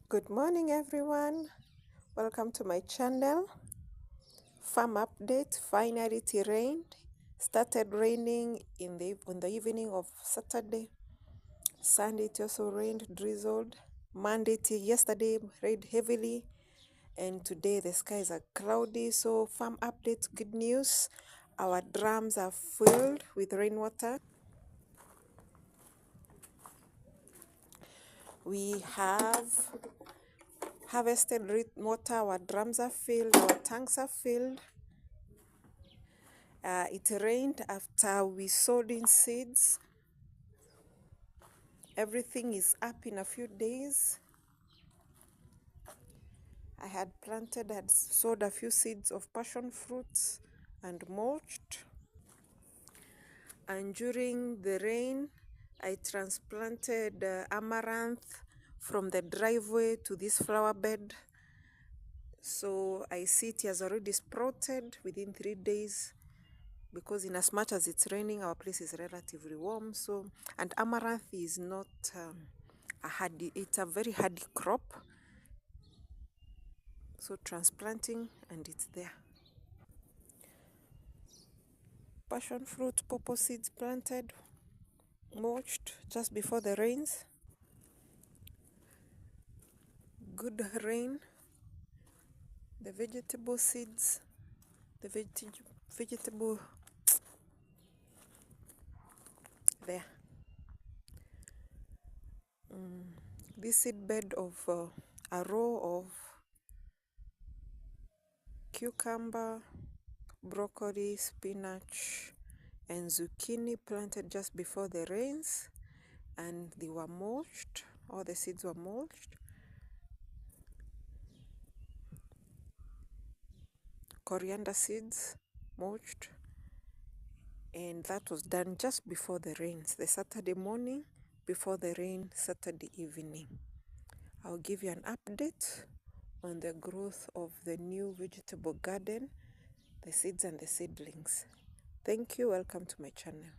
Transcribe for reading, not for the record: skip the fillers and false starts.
Good morning, everyone. Welcome to my channel. Farm update. Finally, it rained. Started raining on the evening of Saturday. Sunday it also rained, drizzled. Monday till yesterday rained heavily, and today the skies are cloudy. So farm update, good news. Our drums are filled with rainwater. We have harvested rainwater. Our drums are filled. Our tanks are filled. It rained after we sowed in seeds. Everything is up in a few days. I had sowed a few seeds of passion fruits and mulched. And during the rain, I transplanted amaranth from the driveway to this flower bed. So I see it has already sprouted within 3 days, because in as much as it's raining, our place is relatively warm. So, and amaranth is not it's a very hardy crop. So transplanting, and it's there. Passion fruit, pawpaw seeds planted, mulched just before the rains. Good rain. The vegetable seeds, the vegetable there. This seed bed of a row of cucumber, broccoli, spinach, and zucchini planted just before the rains, and they were mulched. All the seeds were mulched. Coriander seeds mulched, and that was done just before the rains, the Saturday morning before the rain, Saturday evening. I'll give you an update on the growth of the new vegetable garden, the seeds and the seedlings. Thank you. Welcome to my channel.